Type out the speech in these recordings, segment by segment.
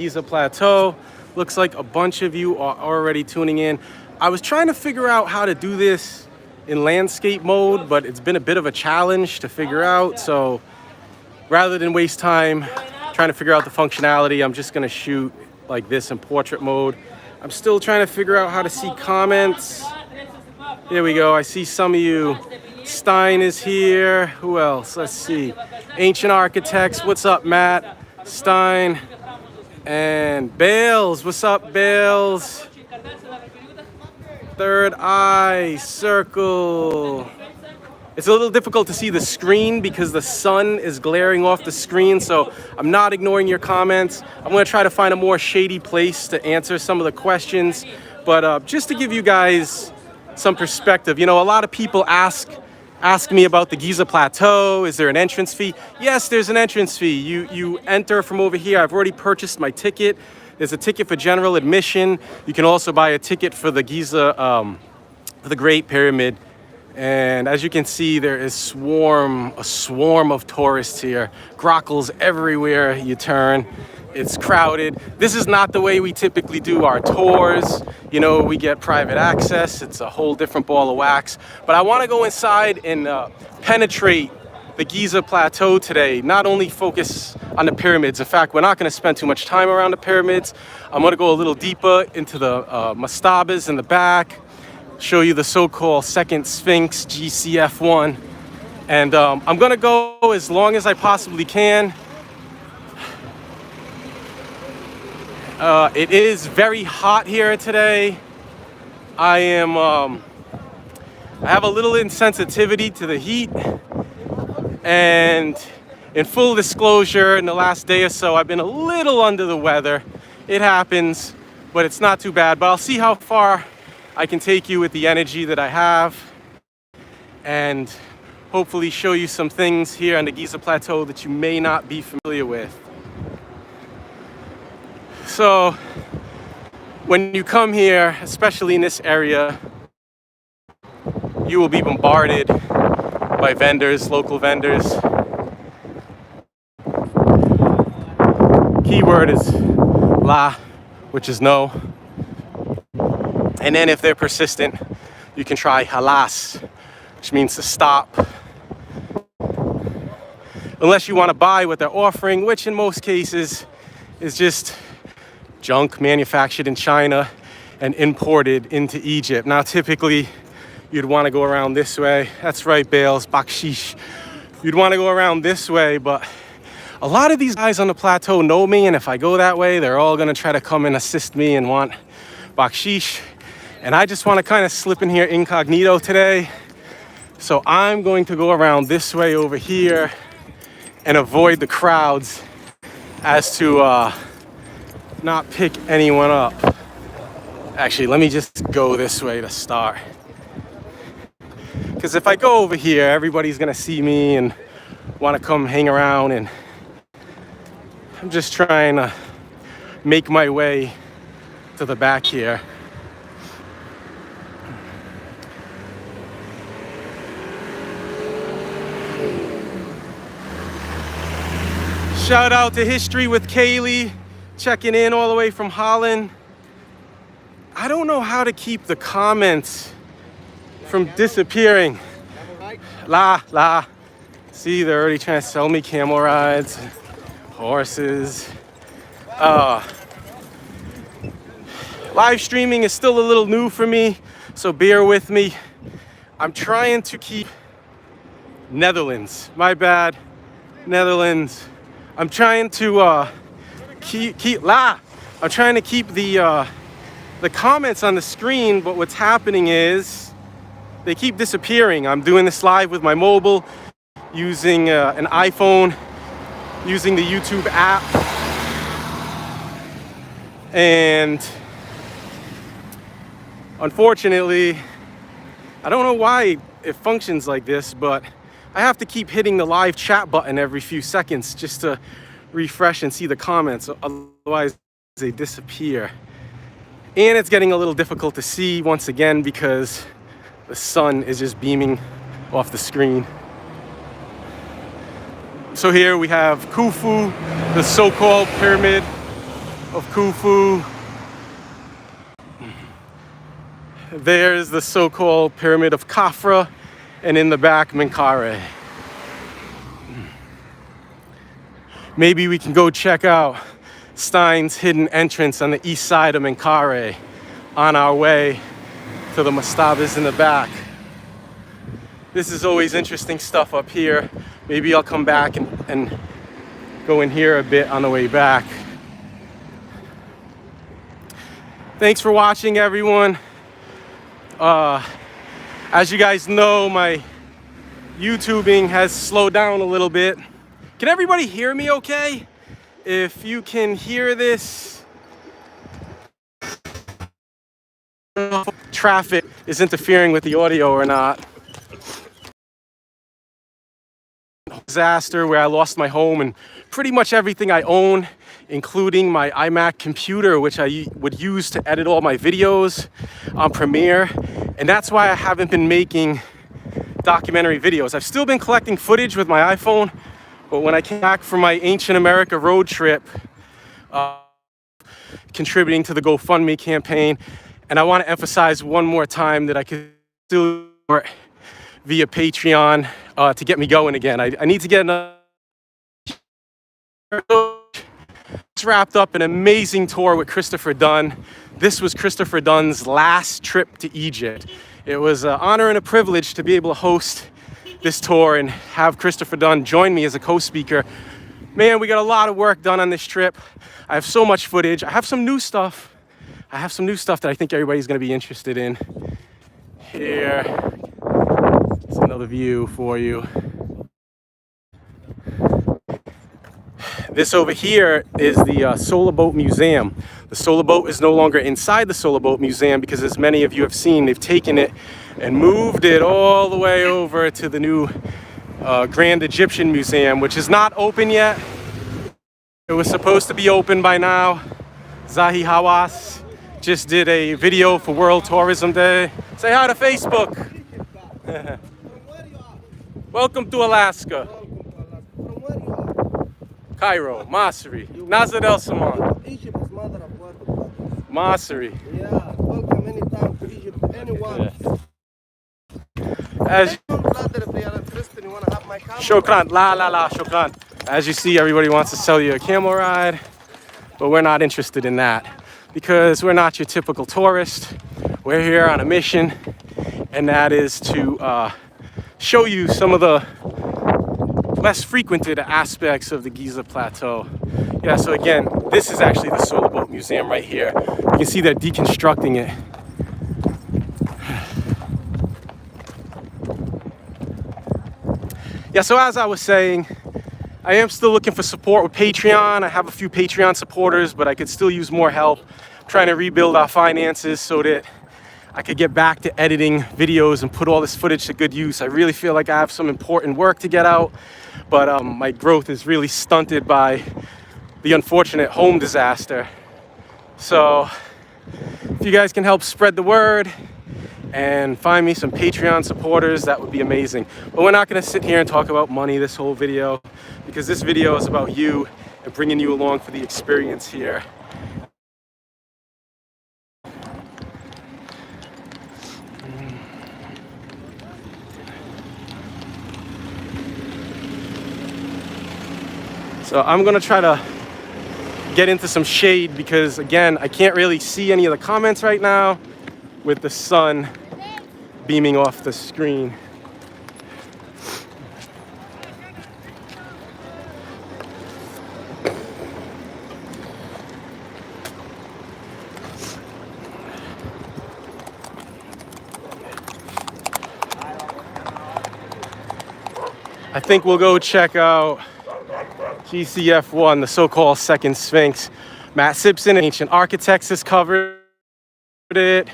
Giza Plateau. Looks like a bunch of you are already tuning in. I was trying to figure out how to do this in landscape mode, but it's been a bit of a challenge to figure out. So rather than waste time trying to figure out the functionality, I'm just gonna shoot like this in portrait mode. I'm still trying to figure out how to see comments. There we go, I see some of you. Stein is here. Who else? Let's see. Ancient Architects, what's up, Matt? Stein. And Bales, what's up, Bales? Third Eye, Circle. It's a little difficult to see the screen because the sun is glaring off the screen, so I'm not ignoring your comments. I'm gonna try to find a more shady place to answer some of the questions, but just to give you guys some perspective, you know, a lot of people ask me about the Giza Plateau. Is there an entrance fee? Yes, there's an entrance fee. You enter from over here. I've already purchased my ticket. There's a ticket for general admission. You can also buy a ticket for the Giza, for the Great Pyramid. And as you can see, there is a swarm of tourists here. Grockles everywhere you turn. It's crowded. This is not the way we typically do our tours. You know, we get private access. It's a whole different ball of wax. But I want to go inside and penetrate the Giza Plateau today. Not only focus on the pyramids. In fact, we're not going to spend too much time around the pyramids. I'm going to go a little deeper into the mastabas in the back. Show you the so-called second Sphinx, GCF1. And I'm going to go as long as I possibly can. It is very hot here today. I have a little insensitivity to the heat, and in full disclosure, in the last day or so, I've been a little under the weather. It happens, but it's not too bad. But I'll see how far I can take you with the energy that I have, and hopefully show you some things here on the Giza Plateau that you may not be familiar with. So when you come here, especially in this area, you will be bombarded by vendors, local vendors. Keyword is la, which is no. And then if they're persistent, you can try halas, which means to stop. Unless you want to buy what they're offering, which in most cases is just junk manufactured in China and imported into Egypt. Now, typically, you'd want to go around this way. That's right, Bales, bakshish. You'd want to go around this way, but a lot of these guys on the plateau know me, and if I go that way, they're all going to try to come and assist me and want bakshish. And I just want to kind of slip in here incognito today. So I'm going to go around this way over here and avoid the crowds as to not pick anyone up. Actually, let me just go this way to start. Because if I go over here, everybody's gonna see me and want to come hang around, and I'm just trying to make my way to the back here. Shout out to History with Kaylee, checking in all the way from Holland. I don't know how to keep the comments from disappearing. La. See, they're already trying to sell me camel rides, horses. Live streaming is still a little new for me, so bear with me. I'm trying to keep Netherlands. My bad, Netherlands. I'm trying to I'm trying to keep the comments on the screen, but what's happening is they keep disappearing. I'm doing this live with my mobile, using an iPhone, using the YouTube app, and unfortunately, I don't know why it functions like this, but I have to keep hitting the live chat button every few seconds just to refresh and see the comments. Otherwise, they disappear. And it's getting a little difficult to see once again because the sun is just beaming off the screen. So here we have Khufu, the so-called pyramid. of Khufu. There's the so-called pyramid of Khafra, and in the back, Menkaure. Maybe we can go check out Stein's hidden entrance on the east side of Menkaure on our way to the mastabas in the back. This is always interesting stuff up here. Maybe I'll come back and go in here a bit on the way back. Thanks for watching, everyone. As you guys know, my YouTubing has slowed down a little bit. Can everybody hear me okay? If you can hear this, traffic is interfering with the audio or not. Disaster where I lost my home and pretty much everything I own, including my iMac computer, which I would use to edit all my videos on Premiere. And that's why I haven't been making documentary videos. I've still been collecting footage with my iPhone, but when I came back from my Ancient America road trip, contributing to the GoFundMe campaign, and I want to emphasize one more time that I could still support via Patreon to get me going again. I need to get another. Just wrapped up an amazing tour with Christopher Dunn. This was Christopher Dunn's last trip to Egypt. It was an honor and a privilege to be able to host this tour and have Christopher Dunn join me as a co-speaker. Man, we got a lot of work done on this trip. I have so much footage. I have some new stuff. That I think everybody's gonna be interested in. Here, it's another view for you. This over here is the Solar Boat Museum. The Solar Boat is no longer inside the Solar Boat Museum because, as many of you have seen, they've taken it and moved it all the way over to the new Grand Egyptian Museum, which is not open yet. It was supposed to be open by now. Zahi Hawass just did a video for World Tourism Day. Say hi to Facebook. Welcome to Alaska. Cairo, Masri, Nazar El Saman. Egypt is mother of world. Masri. Yeah, welcome anytime to Egypt, anyone. As If they are interested, you want to have my camera? Shukran, shukran. As you see, everybody wants to sell you a camel ride, but we're not interested in that because we're not your typical tourist. We're here on a mission, and that is to show you some of the less frequented aspects of the Giza Plateau. Yeah, so again, this is actually the Solar Boat Museum right here. You can see they're deconstructing it. Yeah, so as I was saying, I am still looking for support with Patreon. I have a few Patreon supporters, but I could still use more help. I'm trying to rebuild our finances so that I could get back to editing videos and put all this footage to good use. I really feel like I have some important work to get out, but my growth is really stunted by the unfortunate home disaster. So if you guys can help spread the word and find me some Patreon supporters, that would be amazing. But we're not gonna sit here and talk about money this whole video, because this video is about you and bringing you along for the experience here. So I'm gonna try to get into some shade because, again, I can't really see any of the comments right now with the sun beaming off the screen. I think we'll go check out GCF1, the so-called second Sphinx. Matt Simpson, Ancient Architects, has covered it.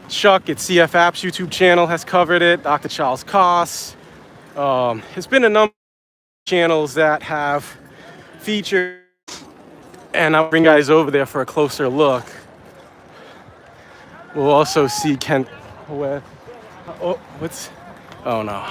Chuck at CF Apps YouTube channel has covered it. Dr. Charles Koss. There's been a number of channels that have featured, and I'll bring guys over there for a closer look. We'll also see Kent. Oh, what's? Oh no.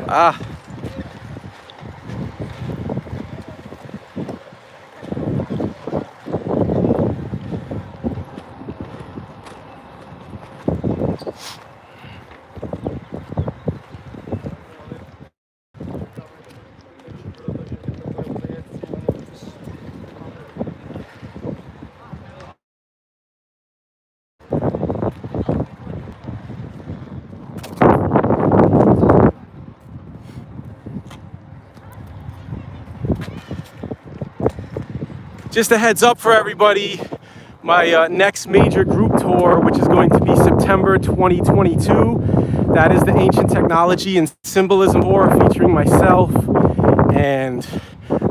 Ah. Just a heads up for everybody, my next major group tour, which is going to be September 2022, that is the Ancient Technology and Symbolism tour featuring myself and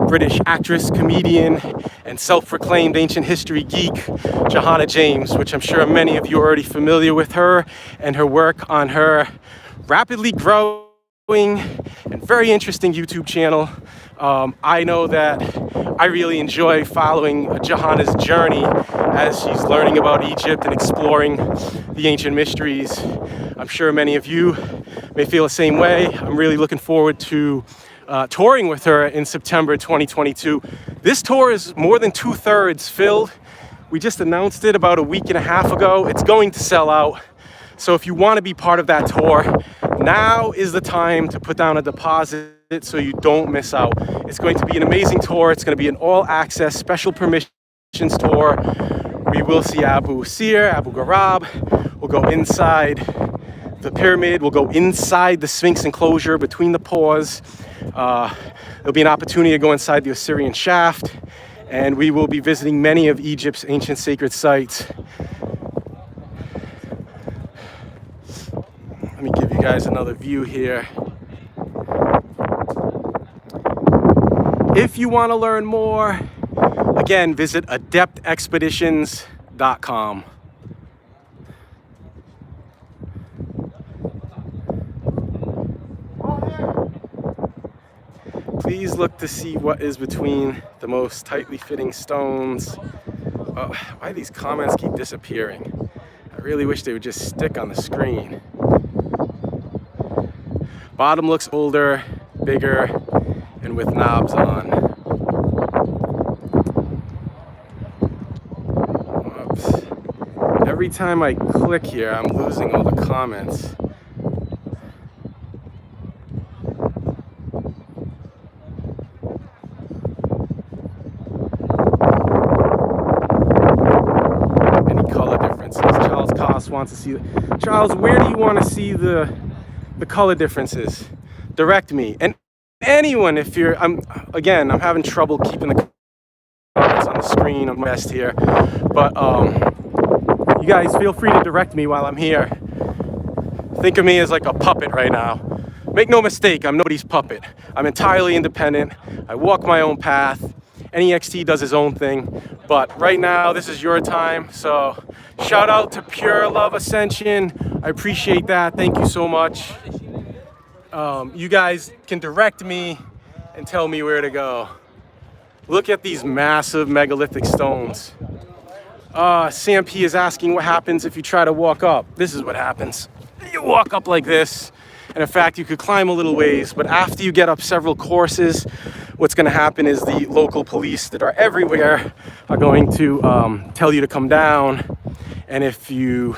British actress, comedian, and self-proclaimed ancient history geek, Johanna James, which I'm sure many of you are already familiar with her and her work on her rapidly growing and very interesting YouTube channel. I know that I really enjoy following Johanna's journey as she's learning about Egypt and exploring the ancient mysteries. I'm sure many of you may feel the same way. I'm really looking forward to touring with her in September 2022. This tour is more than 2/3 filled. We just announced it about a week and a half ago. It's going to sell out. So if you want to be part of that tour, now is the time to put down a deposit so you don't miss out. It's going to be an amazing tour. It's going to be an all-access special permissions tour. We will see Abu Sir, Abu Gharaib. We'll go inside the pyramid. We'll go inside the Sphinx enclosure between the paws. There'll be an opportunity to go inside the Osirian shaft, and we will be visiting many of Egypt's ancient sacred sites. Let me give you guys another view here. If you want to learn more, again, visit adeptexpeditions.com. Please look to see what is between the most tightly fitting stones. Oh, why do these comments keep disappearing? I really wish they would just stick on the screen. Bottom looks older, bigger, and with knobs on. Oops. Every time I click here, I'm losing all the comments. Wants to see. Charles, where do you want to see the color differences? Direct me. And anyone, if you're, I'm having trouble keeping the comments on the screen. I'm best here, but you guys feel free to direct me while I'm here. Think of me as like a puppet right now. Make no mistake, I'm nobody's puppet. I'm entirely independent. I walk my own path. NEXT does his own thing, but right now this is your time. So shout out to Pure Love Ascension. I appreciate that. Thank you so much. You guys can direct me and tell me where to go. Look at these massive megalithic stones. Sam P is asking what happens if you try to walk up. This is what happens. You walk up like this, and in fact you could climb a little ways, but after you get up several courses, what's going to happen is the local police that are everywhere are going to tell you to come down. And if you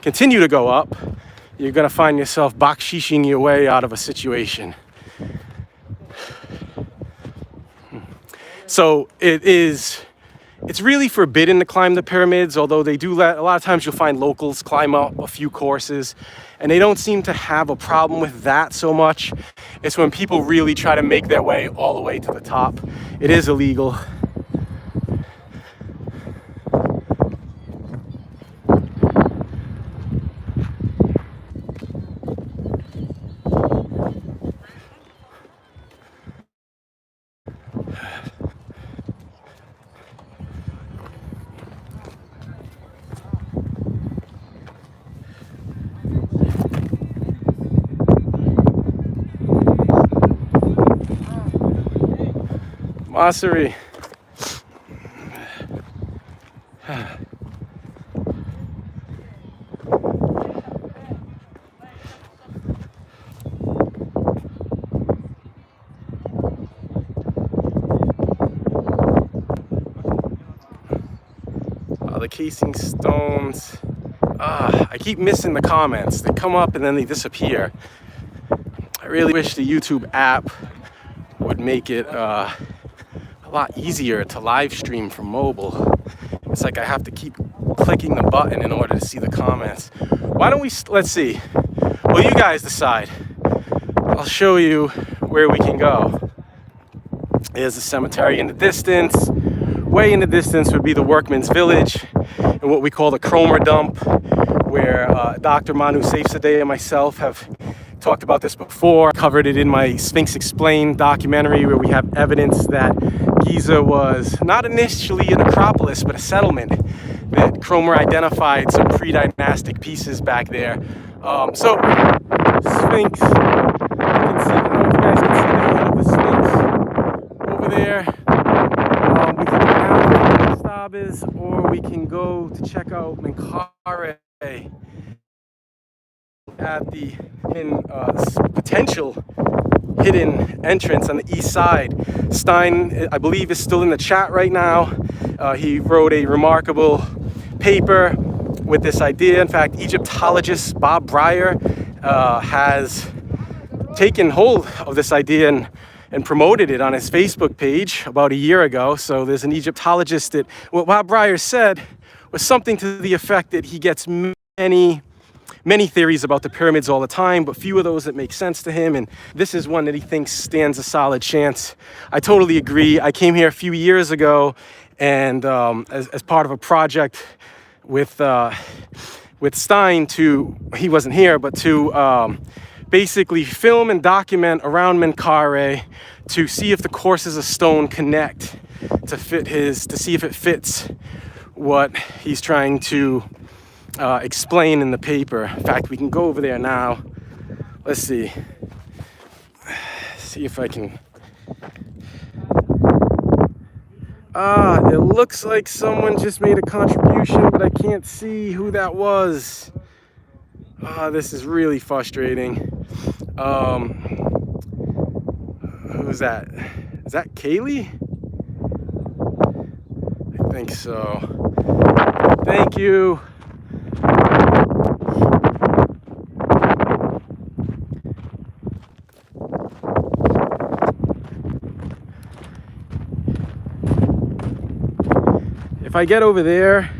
continue to go up, you're going to find yourself bakshishing your way out of a situation. So it's really forbidden to climb the pyramids, although they do let, a lot of times you'll find locals climb up a few courses, and they don't seem to have a problem with that so much. It's when people really try to make their way all the way to the top. It is illegal. Massery. casing stones. I keep missing the comments. They come up and then they disappear. I really wish the YouTube app would make it a lot easier to live stream from mobile. It's like I have to keep clicking the button in order to see the comments. Why don't we, let's see. Well, you guys decide. I'll show you where we can go. There's a cemetery in the distance. Way in the distance would be the workman's village and what we call the Cromer dump, where Dr. Manu Safezadeh and myself have talked about this before. Covered it in my Sphinx Explained documentary, where we have evidence that Giza was not initially a necropolis, but a settlement. That Cromer identified some pre-dynastic pieces back there. So, Sphinx, you can see, I don't know if you guys can see the head of the Sphinx over there. We can go down to the Stabas, or we can go to check out Menkaure at the potential hidden entrance on the east side. Stein, I believe, is still in the chat right now. He wrote a remarkable paper with this idea. In fact, Egyptologist Bob Breyer has taken hold of this idea and promoted it on his Facebook page about a year ago. So there's an Egyptologist that, what Bob Breyer said was something to the effect that he gets many theories about the pyramids all the time, but few of those that make sense to him, and this is one that he thinks stands a solid chance. I totally agree. I came here a few years ago, and as part of a project with Stein he wasn't here, but to basically film and document around Menkaure to see if the courses of stone connect to see if it fits what he's trying to explain in the paper. In fact, we can go over there now. Let's see if I can. It looks like someone just made a contribution, but I can't see who that was. This is really frustrating. Who's that? Is that Kaylee? I think so. Thank you. If I get over there,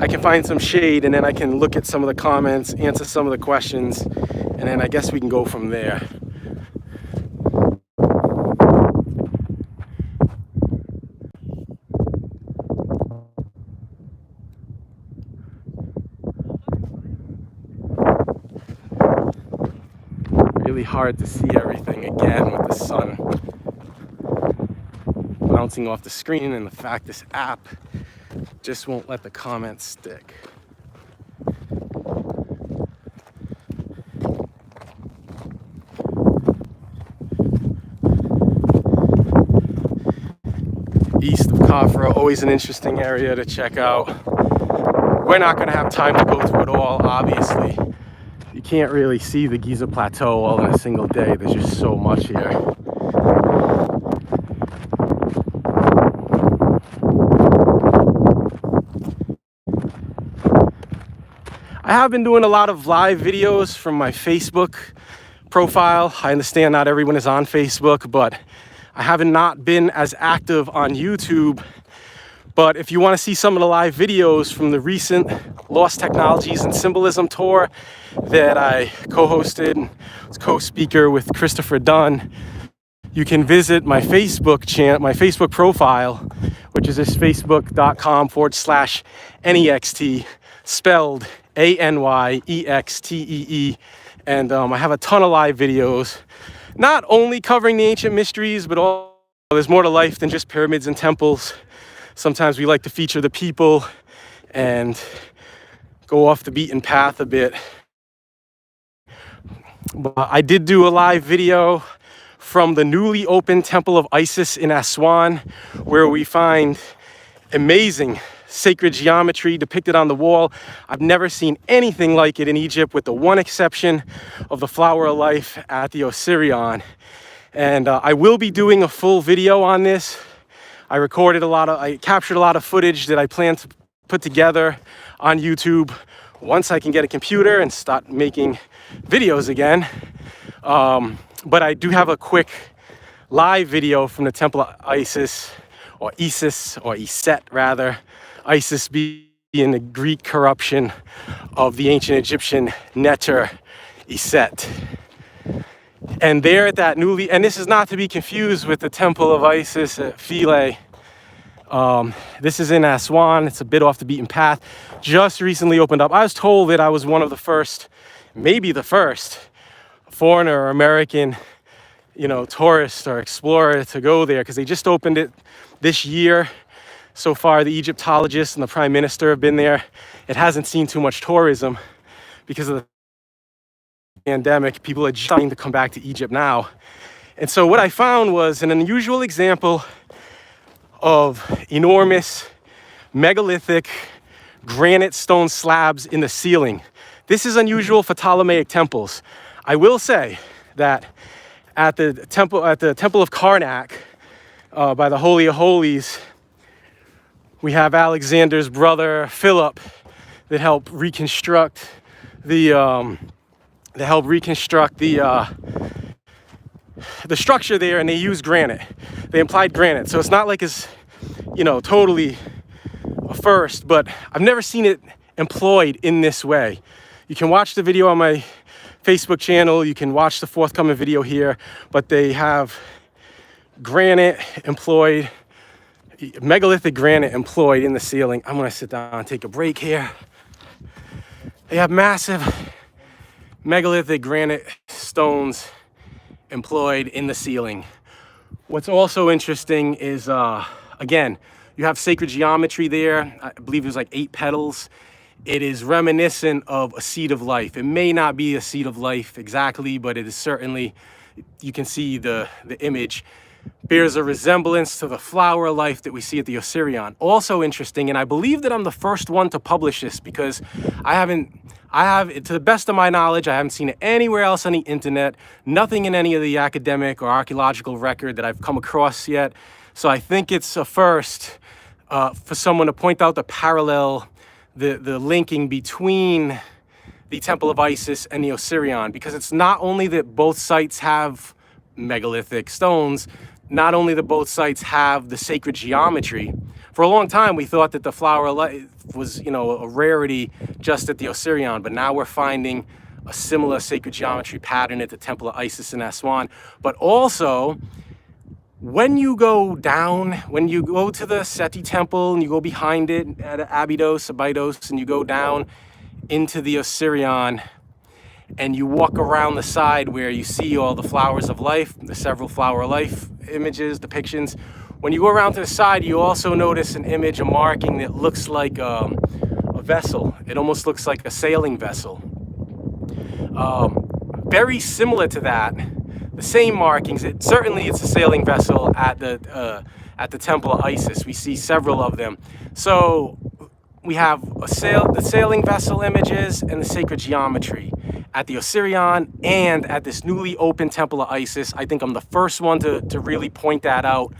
I can find some shade, and then I can look at some of the comments, answer some of the questions, and then I guess we can go from there. Really hard to see everything again with the sun bouncing off the screen, and the fact this app just won't let the comments stick. East of Khafra, always an interesting area to check out. We're not going to have time to go through it all, obviously. You can't really see the Giza Plateau all in a single day. There's just so much here. I have been doing a lot of live videos from my Facebook profile. I understand not everyone is on Facebook, but I haven't not been as active on YouTube. But if you want to see some of the live videos from the recent Lost Technologies and Symbolism tour that I co-hosted, was co-speaker with Christopher Dunn, you can visit my Facebook channel, my Facebook profile, which is just facebook.com/NEXT, spelled ANYEXTEE. And I have a ton of live videos, not only covering the ancient mysteries, but also there's more to life than just pyramids and temples. Sometimes we like to feature the people and go off the beaten path a bit. But I did do a live video from the newly opened Temple of Isis in Aswan, where we find amazing sacred geometry depicted on the wall. I've never seen anything like it in Egypt, with the one exception of the Flower of Life at the Osirion. And I will be doing a full video on this. I captured a lot of footage that I plan to put together on YouTube once I can get a computer and start making videos again. But I do have a quick live video from the Temple of Isis, or Isis, or Iset rather. Isis being the Greek corruption of the ancient Egyptian Neter, Iset. And there at that newly, and this is not to be confused with the Temple of Isis at Philae. This is in Aswan. It's a bit off the beaten path. Just recently opened up. I was told that I was one of the first, maybe the first, foreigner or American, tourist or explorer to go there, because they just opened it this year. So far, the Egyptologists and the Prime Minister have been there. It hasn't seen too much tourism because of the pandemic. People are just starting to come back to Egypt now. And so what I found was an unusual example of enormous megalithic granite stone slabs in the ceiling. This is unusual for Ptolemaic temples. I will say that at the temple of Karnak, by the Holy of Holies, we have Alexander's brother Philip that helped reconstruct the structure there, and they used granite. They implied granite, so it's not like it's totally a first, but I've never seen it employed in this way. You can watch the video on my Facebook channel, you can watch the forthcoming video here, but they have granite employed, megalithic granite employed in the ceiling. I'm gonna sit down and take a break here. They have massive megalithic granite stones employed in the ceiling. What's also interesting is, again, you have sacred geometry there. I believe there's like 8 petals. It is reminiscent of a seed of life. It may not be a seed of life exactly, but it is certainly, you can see the image bears a resemblance to the flower life that we see at the Osirion. Also interesting, and I believe that I'm the first one to publish this because I have, to the best of my knowledge, I haven't seen it anywhere else on the internet, nothing in any of the academic or archaeological record that I've come across yet. So I think it's a first for someone to point out the parallel, the linking between the Temple of Isis and the Osirion, because it's not only that both sites have megalithic stones, not only that both sites have the sacred geometry. For a long time, we thought that the flower life was, a rarity just at the Osirion, but now we're finding a similar sacred geometry pattern at the Temple of Isis in Aswan. But also, when you go down, when you go to the Seti Temple and you go behind it at Abydos, and you go down into the Osirion, and you walk around the side where you see all the flowers of life, the several flower of life images, depictions. When you go around to the side, you also notice an image, a marking that looks like a vessel. It almost looks like a sailing vessel. Very similar to that, the same markings. Certainly it's a sailing vessel at the Temple of Isis. We see several of them. So we have the sailing vessel images and the sacred geometry at the Osirion and at this newly opened Temple of Isis. I think I'm the first one to really point that out.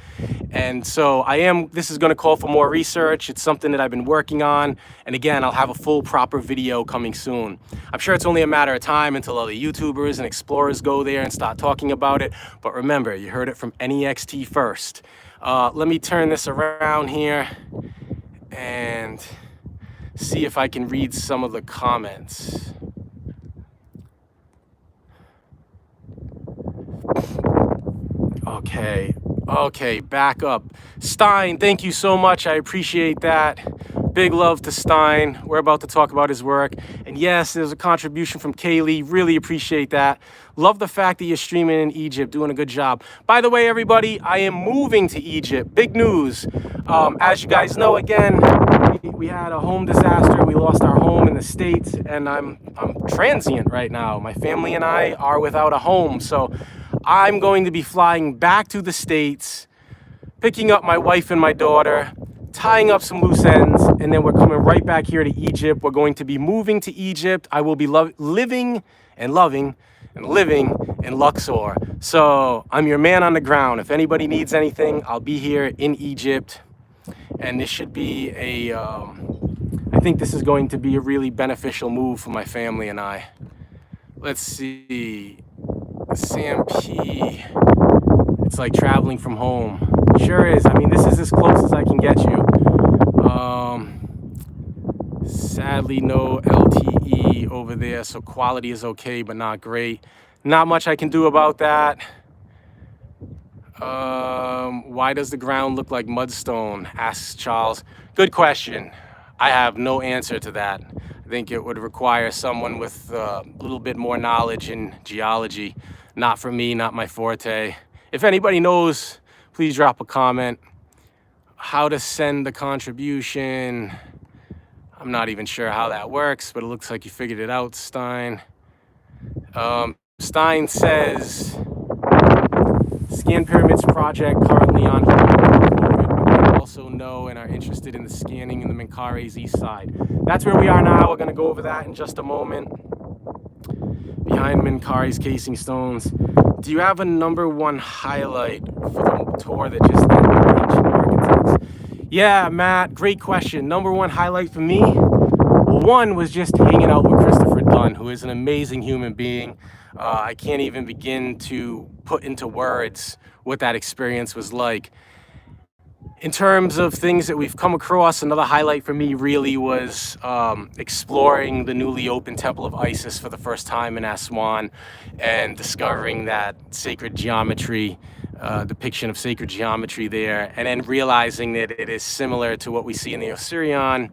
And so this is gonna call for more research. It's something that I've been working on. And again, I'll have a full proper video coming soon. I'm sure it's only a matter of time until other YouTubers and explorers go there and start talking about it. But remember, you heard it from NEXT first. Let me turn this around here and see if I can read some of the comments. Okay, back up. Stein, thank you so much. I appreciate that. Big love to Stein. We're about to talk about his work. And yes, there's a contribution from Kaylee. Really appreciate that. Love the fact that you're streaming in Egypt, doing a good job. By the way, everybody, I am moving to Egypt. Big news. As you guys know, again, we had a home disaster. We lost our home in the States, and I'm transient right now. My family and I are without a home. So I'm going to be flying back to the States, picking up my wife and my daughter, tying up some loose ends, and then we're coming right back here to Egypt. We're going to be moving to Egypt. I will be living and loving and living in Luxor. So I'm your man on the ground. If anybody needs anything, I'll be here in Egypt. And this should be a think this is going to be a really beneficial move for my family and I. Let's see. Sam P. It's like traveling from home. Sure is. I mean, this is as close as I can get you. Sadly, no LTE over there, so quality is okay, but not great. Not much I can do about that. Why does the ground look like mudstone? Asks Charles. Good question. I have no answer to that. I think it would require someone with a little bit more knowledge in geology. Not for me, not my forte. If anybody knows, please drop a comment. How to send the contribution. I'm not even sure how that works, but it looks like you figured it out, Stein. Stein says, Scan Pyramids project currently on hold. We also know and are interested in the scanning in the Menkaure's east side. That's where we are now. We're going to go over that in just a moment. Behind Menkaure's casing stones. Do you have a #1 highlight for the tour that just ended, Ancient Architects? Yeah, Matt, great question. #1 highlight for me? One was just hanging out with Christopher Dunn, who is an amazing human being. I can't even begin to put into words what that experience was like. In terms of things that we've come across, another highlight for me really was exploring the newly opened Temple of Isis for the first time in Aswan and discovering that sacred geometry, depiction of sacred geometry there, and then realizing that it is similar to what we see in the Osirian,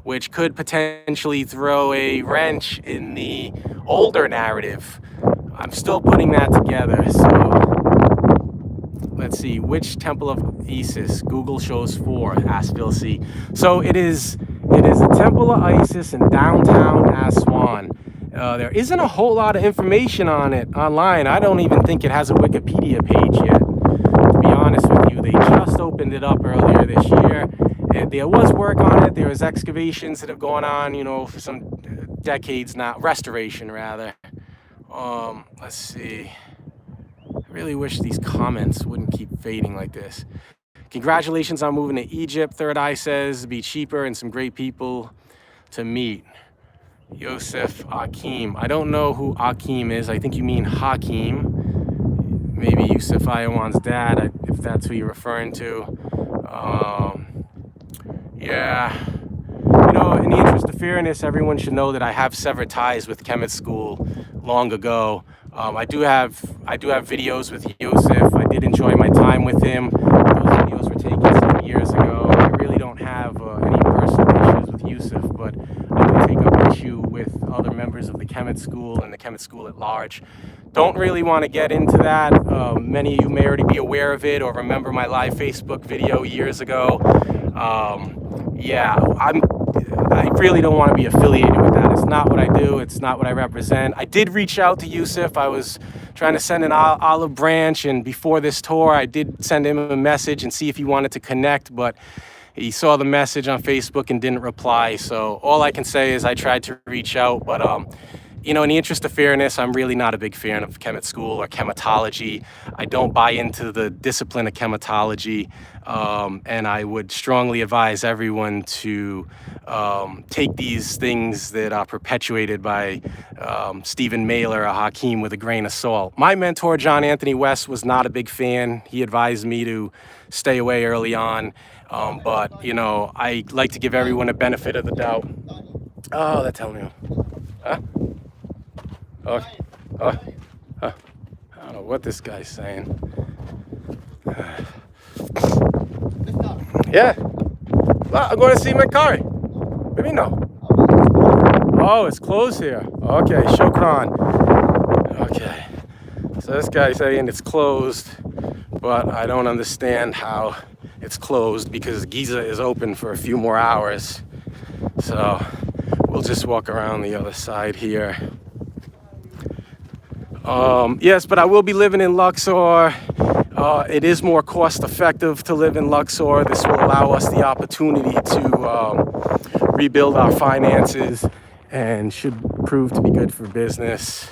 which could potentially throw a wrench in the older narrative. I'm still putting that together, so let's see, which Temple of Isis? Google shows 4, asked Bill C. So it is the Temple of Isis in downtown Aswan. There isn't a whole lot of information on it online. I don't even think it has a Wikipedia page yet, to be honest with you. They just opened it up earlier this year. There was work on it. There was excavations that have gone on, you know, for some decades now. Restoration, rather. Let's see. I really wish these comments wouldn't keep fading like this. Congratulations on moving to Egypt. Third Eye says it'd be cheaper and some great people to meet. Yosef Akim. I don't know who Akim is. I think you mean Hakim. Maybe Yusuf Ayawan's dad, if that's who you're referring to. Yeah. You know, in the interest of fairness, everyone should know that I have severed ties with Kemet School long ago. I do have videos with Yosef. I did enjoy my time with him. Those videos were taken some years ago. I really don't have any personal issues with Yusuf, but I do take up issue with other members of the Kemet School and the Kemet School at large. Don't really want to get into that. Many of you may already be aware of it or remember my live Facebook video years ago. Yeah, I really don't want to be affiliated with that. It's not what I do. It's not what I represent. I did reach out to Yusuf. I was trying to send an olive branch, and before this tour, I did send him a message and see if he wanted to connect, but he saw the message on Facebook and didn't reply. So all I can say is I tried to reach out, but you know, in the interest of fairness, I'm really not a big fan of Kemet School or chematology. I don't buy into the discipline of chematology, and I would strongly advise everyone to take these things that are perpetuated by Stephen Mailer or Hakim with a grain of salt. My mentor, John Anthony West, was not a big fan. He advised me to stay away early on, but, you know, I like to give everyone a benefit of the doubt. Oh, that's telling me. Huh? Oh, I don't know what this guy's saying. Yeah. Well, I'm going to see Menkaure. What do you know? Oh, it's closed here. Okay, Shokran. Okay. So this guy's saying it's closed, but I don't understand how it's closed because Giza is open for a few more hours. So we'll just walk around the other side here. Yes, but I will be living in Luxor. It is more cost effective to live in Luxor. This will allow us the opportunity to rebuild our finances and should prove to be good for business.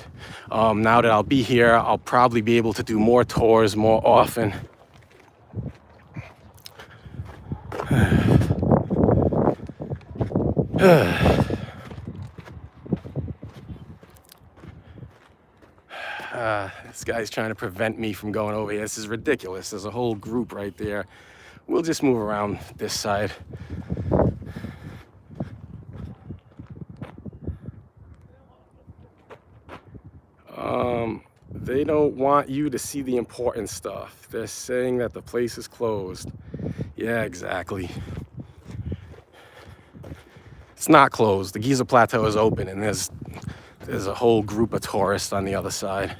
Now that I'll be here, I'll probably be able to do more tours more often. This guy's trying to prevent me from going over here. This is ridiculous. There's a whole group right there. We'll just move around this side. They don't want you to see the important stuff. They're saying that the place is closed. Yeah, exactly. It's not closed. The Giza Plateau is open, and there's a whole group of tourists on the other side.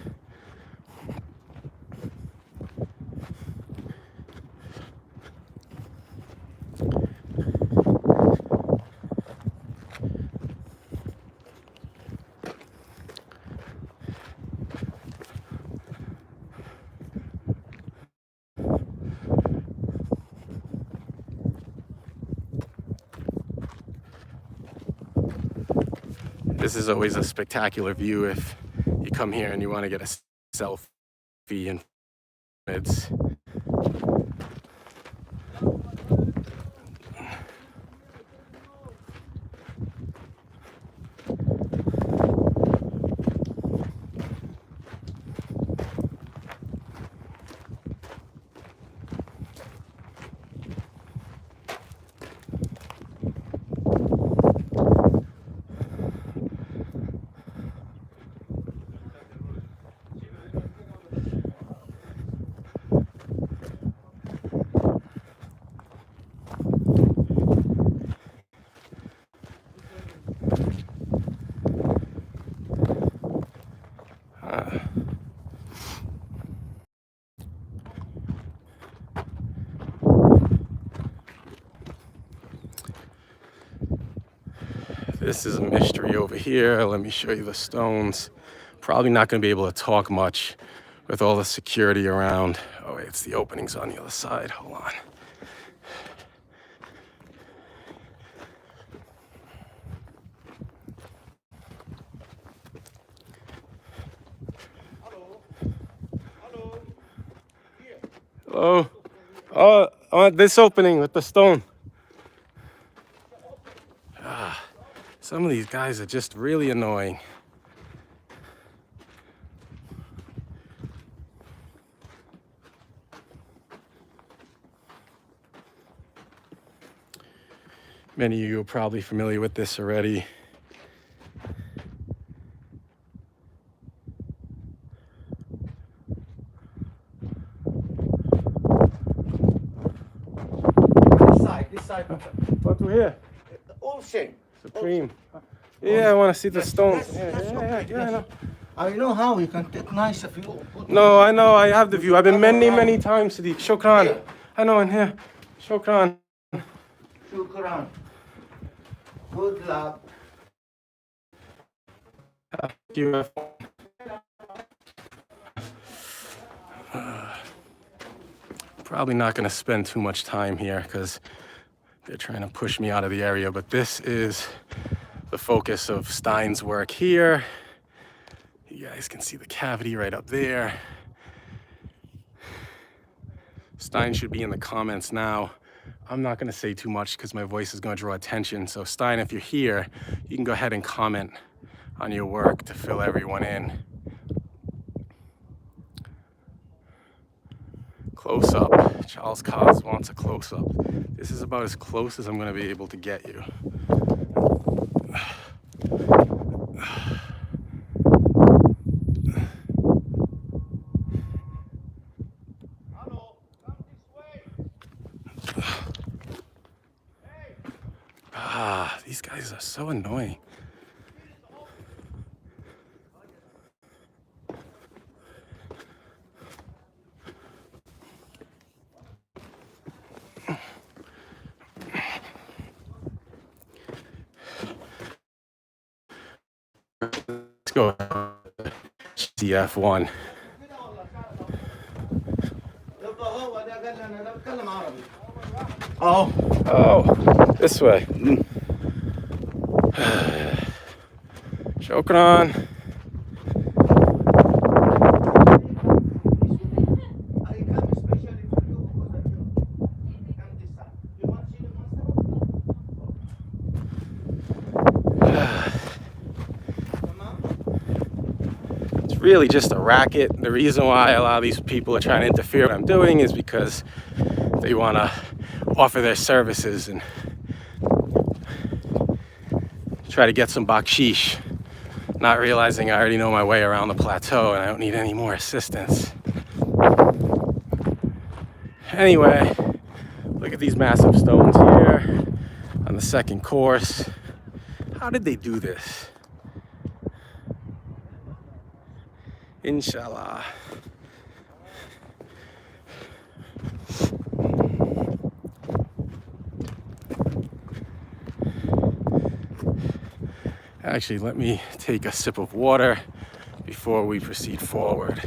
This is always a spectacular view if you come here and you want to get a selfie, and it's this is a mystery over here. Let me show you the stones. Probably not going to be able to talk much with all the security around. Oh wait, it's the openings on the other side. Hold on. Hello. Oh, I want this opening with the stone. Some of these guys are just really annoying. Many of you are probably familiar with this already. This side. What we're here? Ocean. Supreme. Yeah, I want to see the stones. Yeah. I know how you can take nice view. No, I know. I have the view. I've been many times to the Shukran. I know in here. Shukran. Shukran. Good luck. Thank you. Probably not going to spend too much time here because they're trying to push me out of the area, but this is the focus of Stein's work here. You guys can see the cavity right up there. Stein should be in the comments now. I'm not going to say too much because my voice is going to draw attention. So Stein, if you're here, you can go ahead and comment on your work to fill everyone in. Close up. Charles Cos wants a close up. This is about as close as I'm going to be able to get you. These guys are so annoying. Let's go. CF1. Oh, this way. Shukran. really just a racket. The reason why a lot of these people are trying to interfere with what I'm doing is because they want to offer their services and try to get some bakshish, not realizing I already know my way around the plateau and I don't need any more assistance. Anyway, look at these massive stones here on the second course. How did they do this? Inshallah. Actually, let me take a sip of water before we proceed forward.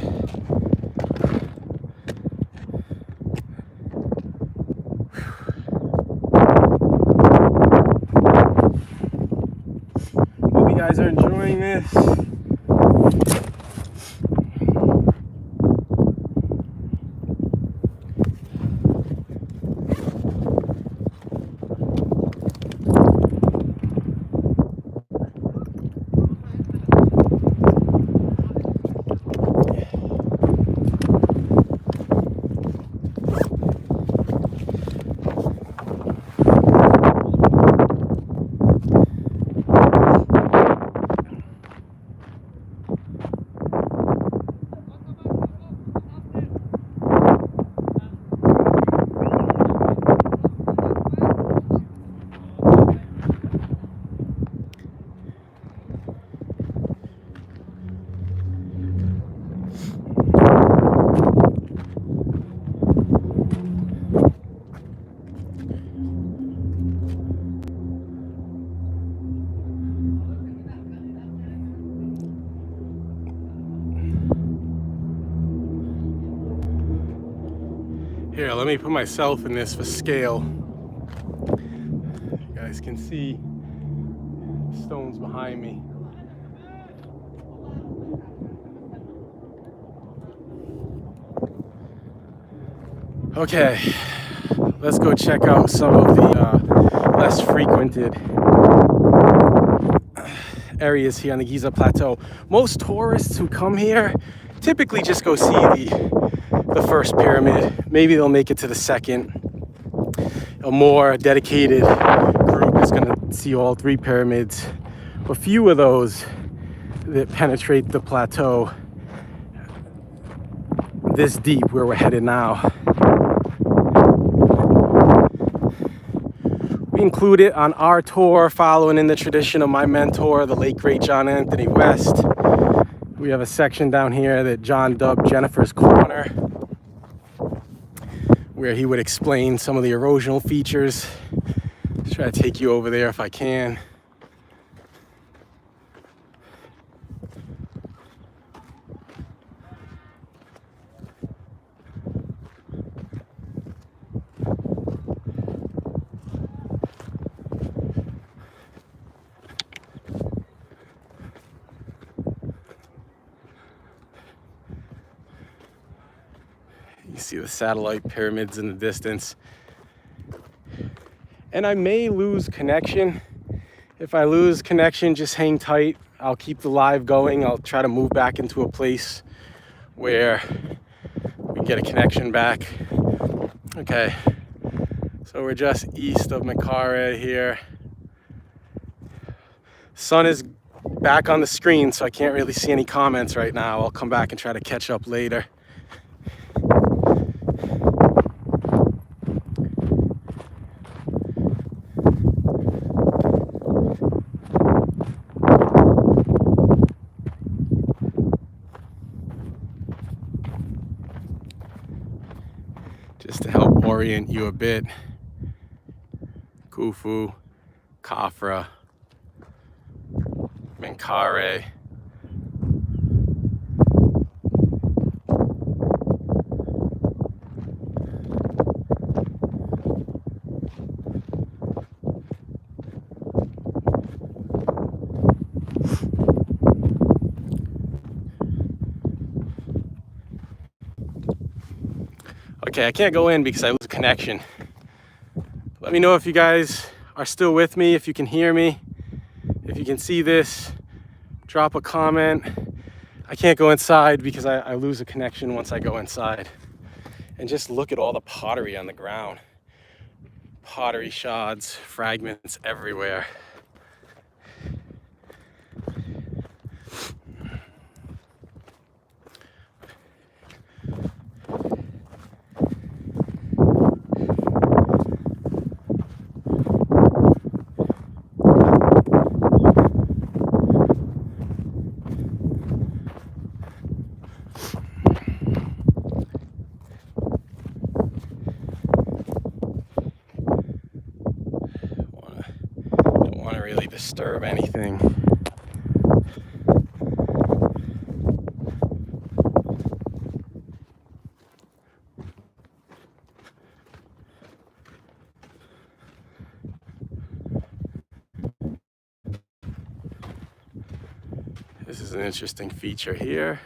Hope you guys are enjoying this. Here, let me put myself in this for scale. You guys can see stones behind me. Okay, let's go check out some of the less frequented areas here on the Giza Plateau. Most tourists who come here typically just go see the first pyramid. Maybe they'll make it to the second. A more dedicated group is going to see all three pyramids. A few of those that penetrate the plateau this deep where we're headed now. We include it on our tour, following in the tradition of my mentor, the late great John Anthony West. We have a section down here that John dubbed Jennifer's Corner, where he would explain some of the erosional features. Just try to take you over there if I can. You see the satellite pyramids in the distance. And I may lose connection. If I lose connection, just hang tight. I'll keep the live going. I'll try to move back into a place where we can get a connection back. Okay, so we're just east of Menkaure here. Sun is back on the screen, so I can't really see any comments right now. I'll come back and try to catch up later. Just to help orient you a bit, Khufu, Khafra, Menkaure. Okay, I can't go in because I lose connection. Let me know if you guys are still with me, if you can hear me, if you can see this. Drop a comment. I can't go inside because I lose a connection once I go inside. And just look at all the pottery on the ground. Pottery shards, fragments everywhere. Don't want to really disturb anything. This is an interesting feature here.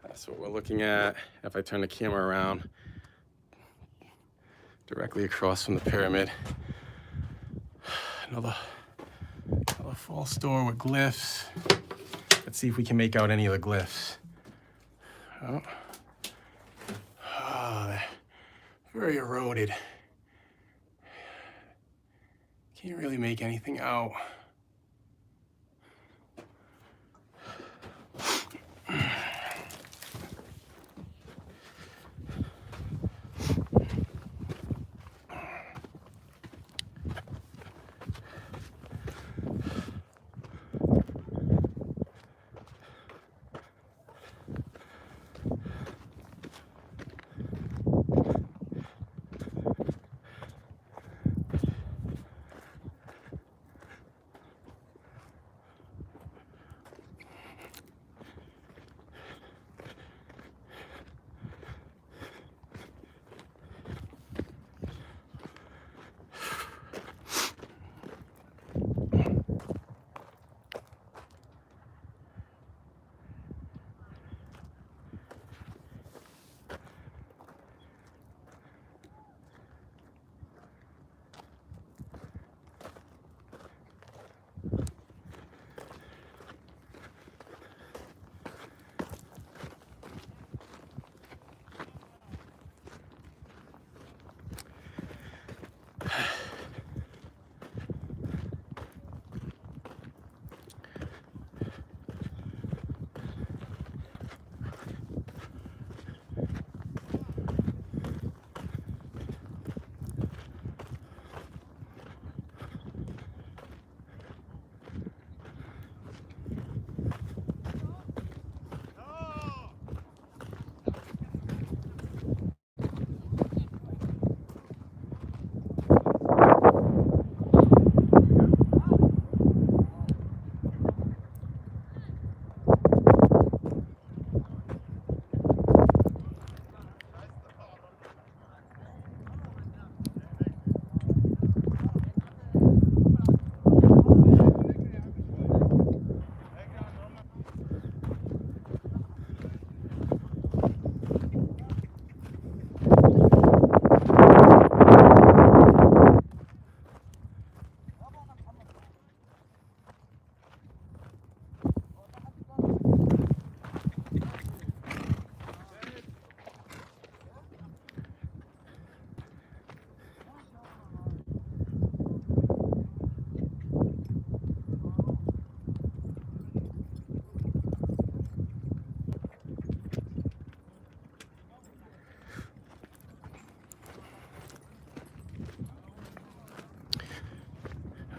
That's what we're looking at. If I turn the camera around, directly across from the pyramid. Another false door with glyphs. Let's see if we can make out any of the glyphs. Oh, they're very eroded. Can't really make anything out.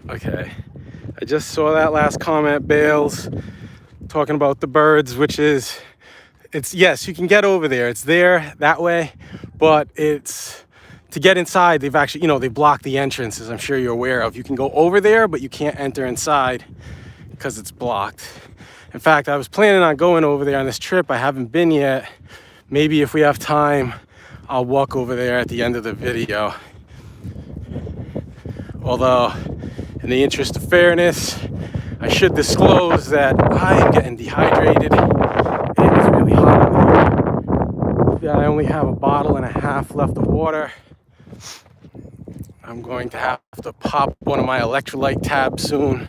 Okay, I just saw that last comment, Bales, talking about the birds, which is, yes, you can get over there. It's there that way, but it's, to get inside, they've actually, they blocked the entrance, as I'm sure you're aware of. You can go over there, but you can't enter inside because it's blocked. In fact, I was planning on going over there on this trip. I haven't been yet. Maybe if we have time, I'll walk over there at the end of the video. Although, In the interest of fairness, I should disclose that I am getting dehydrated. It is really hot out here. I only have a bottle and a half left of water. I'm going to have to pop one of my electrolyte tabs soon.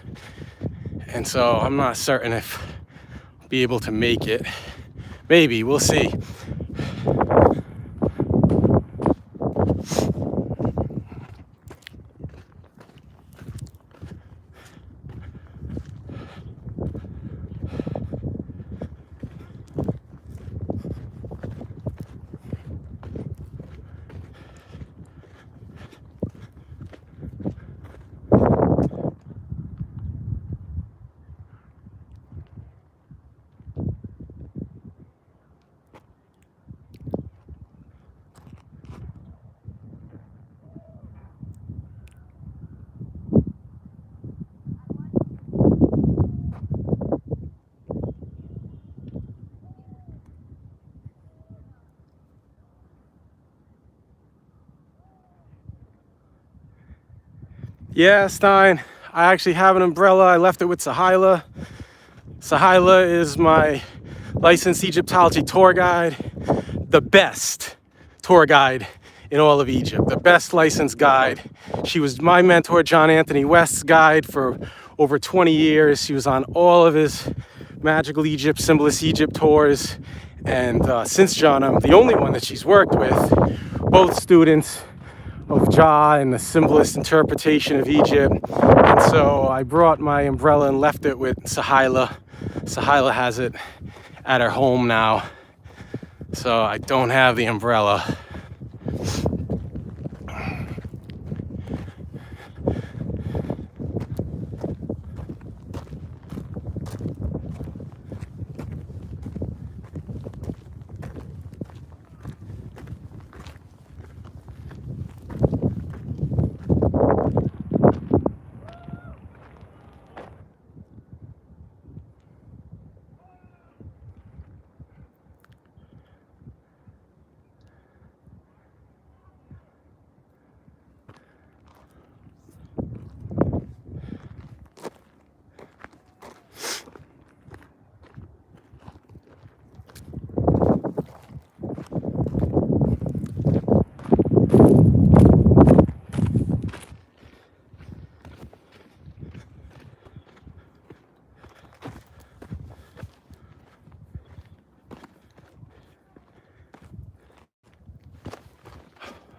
And so I'm not certain if I'll be able to make it. Maybe, we'll see. Yeah, Stein, I actually have an umbrella. I left it with Sahila. Sahila is my licensed Egyptology tour guide, the best tour guide in all of Egypt, the best licensed guide. She was my mentor, John Anthony West's guide for over 20 years. She was on all of his Magical Egypt, Symbolist Egypt tours. And since John, I'm the only one that she's worked with. Both students of Jah and the symbolist interpretation of Egypt. And so I brought my umbrella and left it with Sahila. Sahila has it at her home now. So I don't have the umbrella.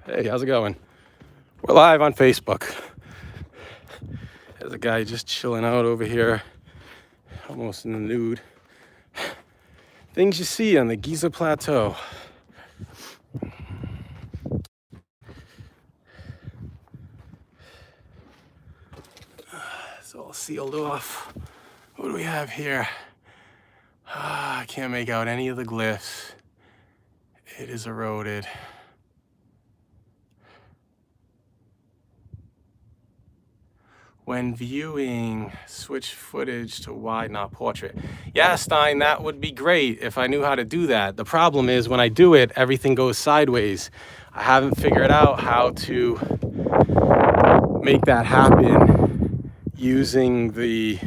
Hey, how's it going? We're live on Facebook. There's a guy just chilling out over here, almost in the nude. Things you see on the Giza Plateau. It's all sealed off. What do we have here? I can't make out any of the glyphs. It is eroded. When viewing, switch footage to wide, not portrait. Yeah, Stein, that would be great if I knew how to do that. The problem is when I do it, everything goes sideways. I haven't figured out how to make that happen using the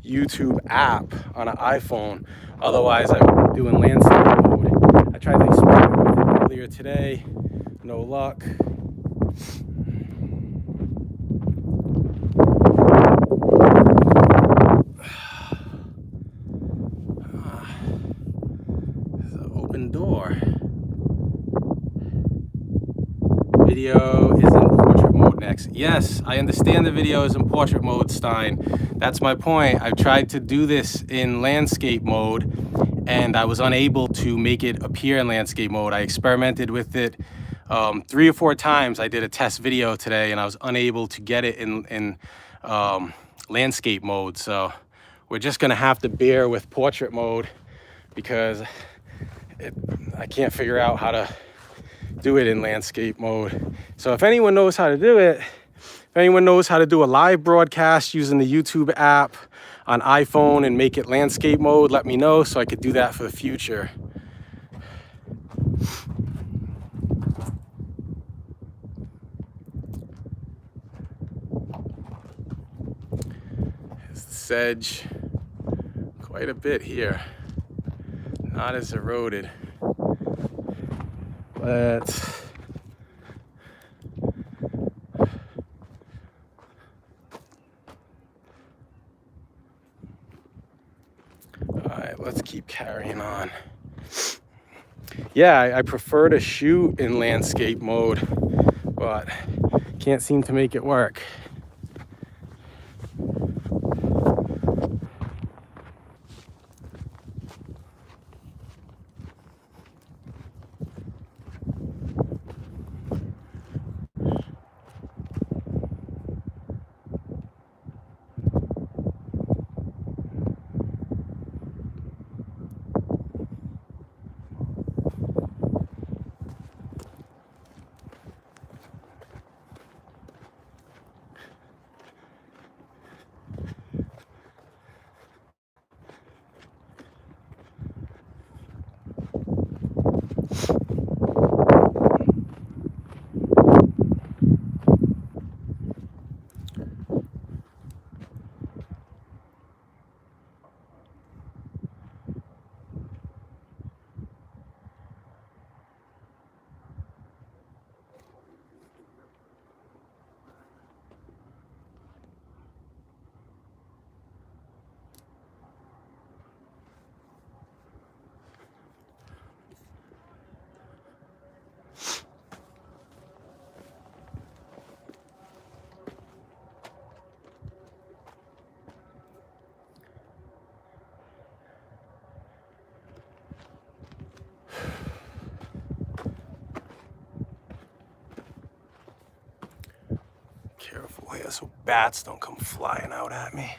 YouTube app on an iPhone. Otherwise, I would be doing landscape mode. I tried the experiment with it earlier today. No luck. Door. Video is in portrait mode next. Yes, I understand the video is in portrait mode, Stein. That's my point. I've tried to do this in landscape mode and I was unable to make it appear in landscape mode. I experimented with it 3 or 4 times. I did a test video today and I was unable to get it in landscape mode. So we're just gonna have to bear with portrait mode because I can't figure out how to do it in landscape mode. So if anyone knows how to do it, if anyone knows how to do a live broadcast using the YouTube app on iPhone and make it landscape mode, let me know so I could do that for the future. sedge quite a bit here. Not as eroded. Let's let's keep carrying on. Yeah, I prefer to shoot in landscape mode, but can't seem to make it work. Careful here so bats don't come flying out at me.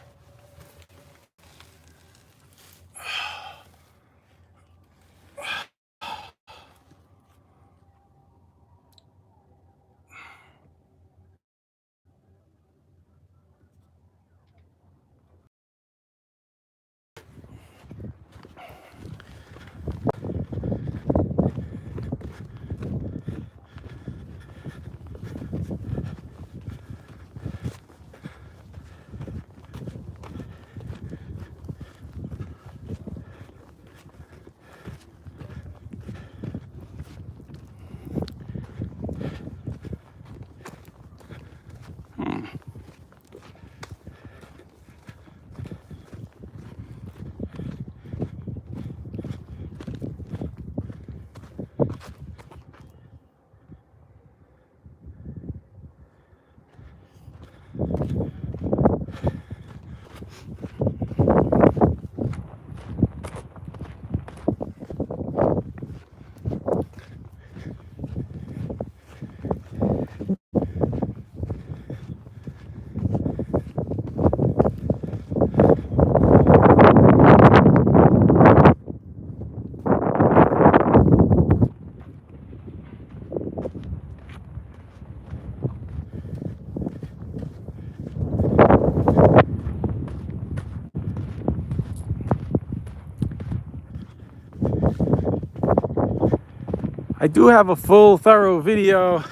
I do have a full, thorough video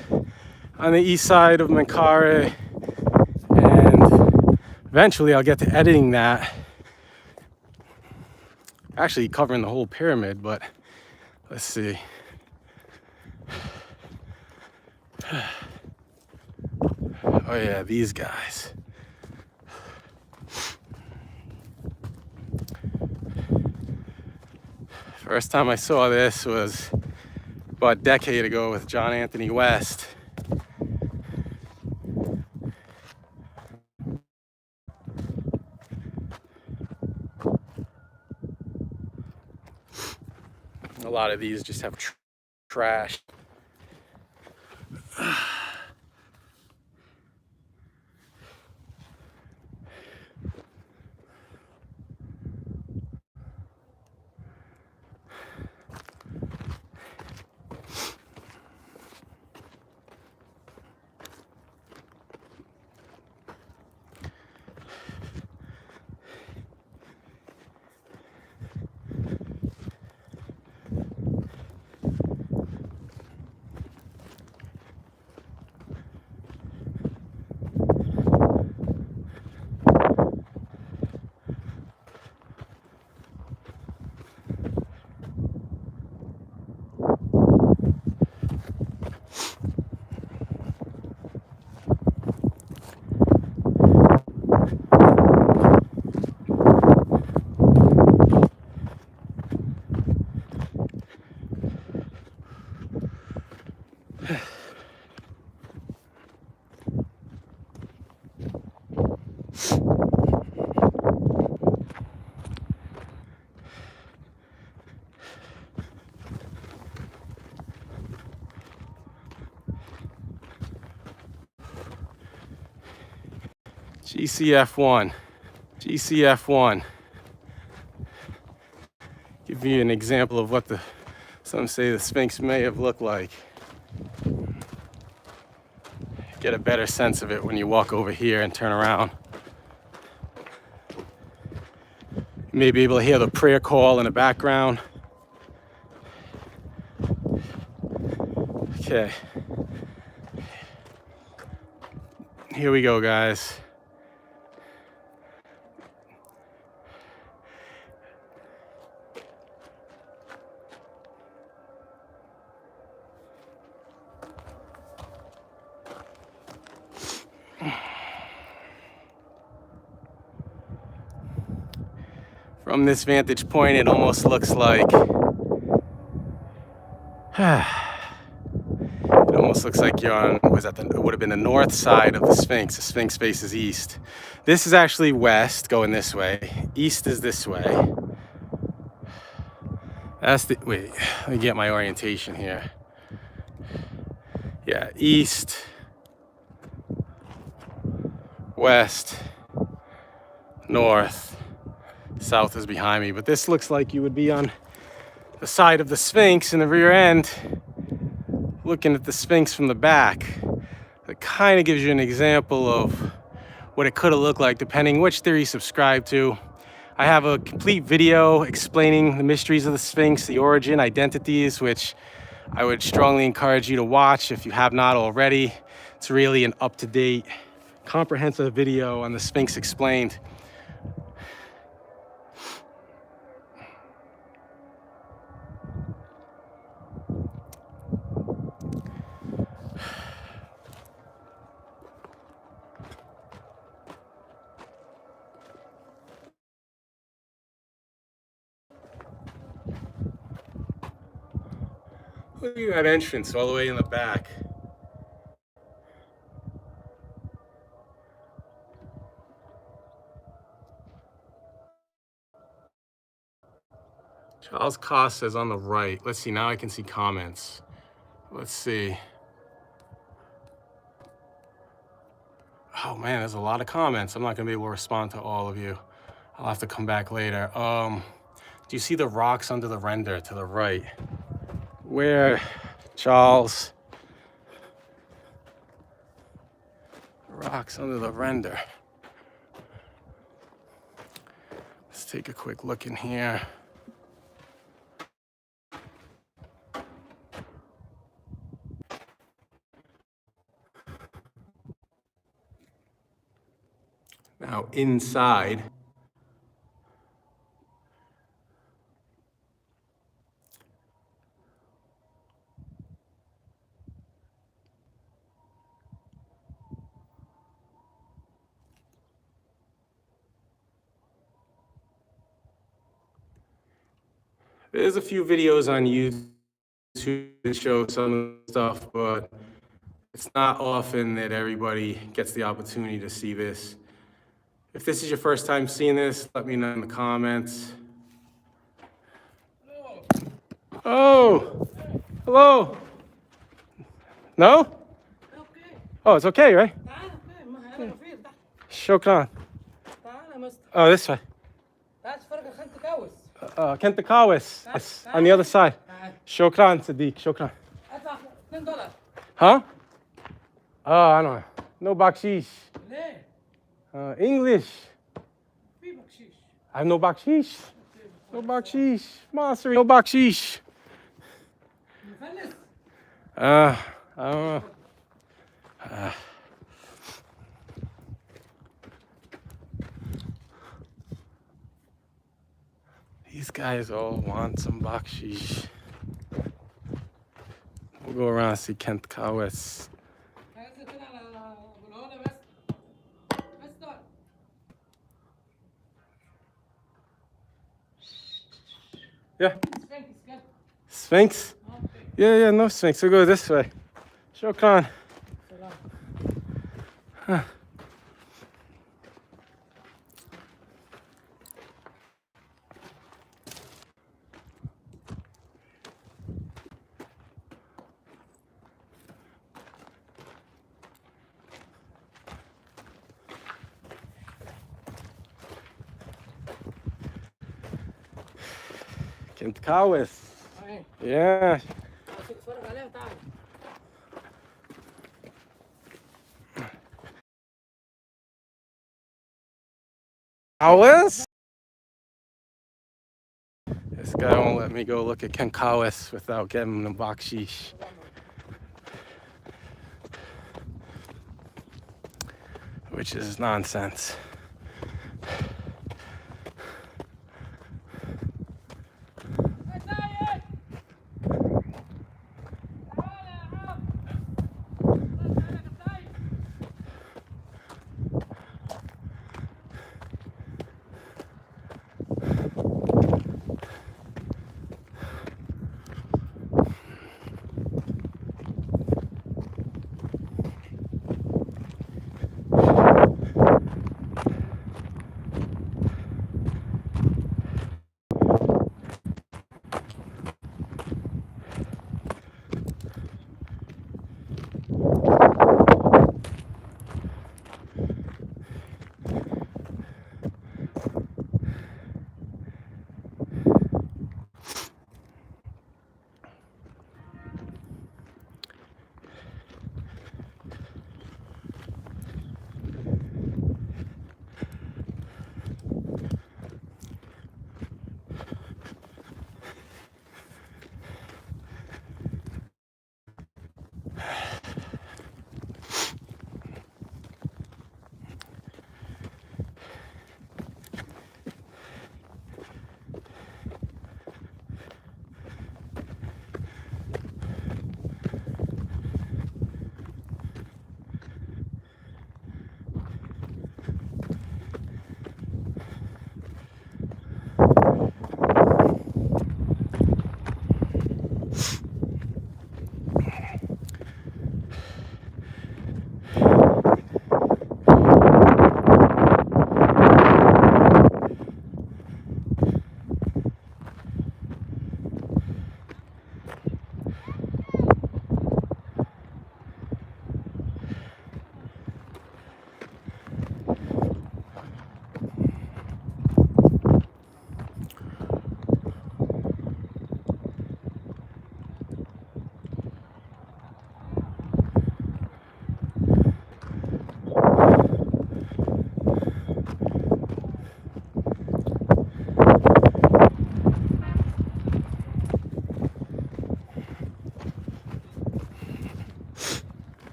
on the east side of Menkaure, and eventually I'll get to editing that. Actually covering the whole pyramid, but let's see. Oh yeah, these guys. First time I saw this was about a decade ago with John Anthony West. A lot of these just have trash. GCF1. GCF1. Give you an example of what some say the Sphinx may have looked like. Get a better sense of it when you walk over here and turn around. You may be able to hear the prayer call in the background. Okay. Here we go, guys. From this vantage point, it almost looks like it almost looks like you're on, it would have been the north side of the Sphinx. The Sphinx faces east. This is actually west, going this way. East is this way. Wait, let me get my orientation here. Yeah, east, west, north, south is behind me. But this looks like you would be on the side of the Sphinx in the rear end, looking at the Sphinx from the back. It kind of gives you an example of what it could have looked like depending which theory you subscribe to. I have a complete video explaining the mysteries of the Sphinx, the origin, identities, which I would strongly encourage you to watch if you have not already. It's really an up-to-date, comprehensive video on the Sphinx explained. Look at that entrance all the way in the back. Charles Cost says on the right. Let's see, now I can see comments. Let's see. Oh man, there's a lot of comments. I'm not gonna be able to respond to all of you. I'll have to come back later. Do you see the rocks under the render to the right? Where, Charles? Rocks under the render. Let's take a quick look in here. Now inside, there's a few videos on YouTube that show some of the stuff, but it's not often that everybody gets the opportunity to see this. If this is your first time seeing this, let me know in the comments. Oh, hello. No? Oh, it's okay, right? Shukran. Oh, this way. Kentakawis. Yes, on the other side. Shukran, Sadiq. Shukran. Huh? Oh, I don't know. No bakshish. English. I have no bakshish. No bakshish. Masri, no bakshish. I don't know. These guys all want some bakshish. We'll go around and see Kent Kawes. Yeah. Sphinx? Yeah, no Sphinx. We'll go this way. Shokran. Kawis. Yeah. Kawis? This guy won't let me go look at Kenkawis without getting him bakshish. Which is nonsense.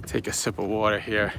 Take a sip of water here.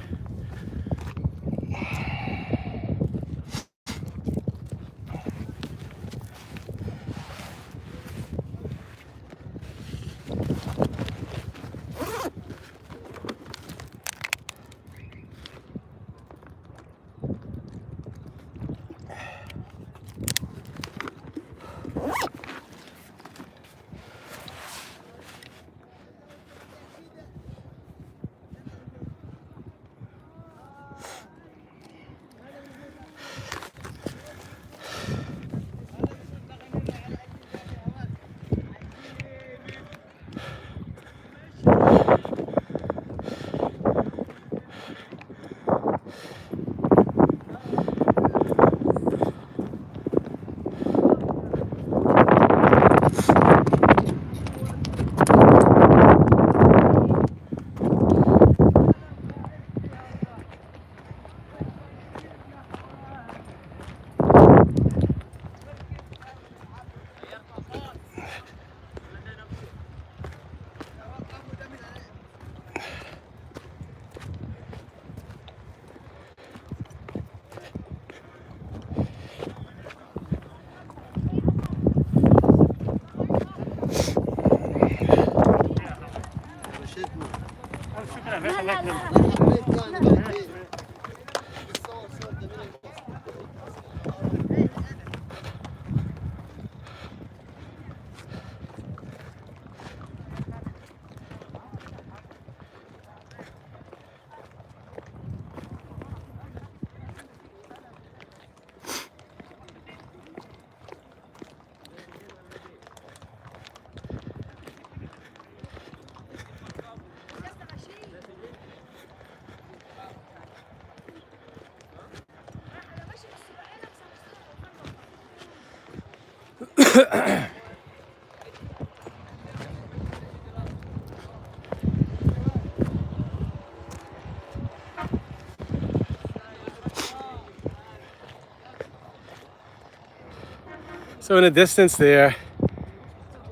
So in the distance there,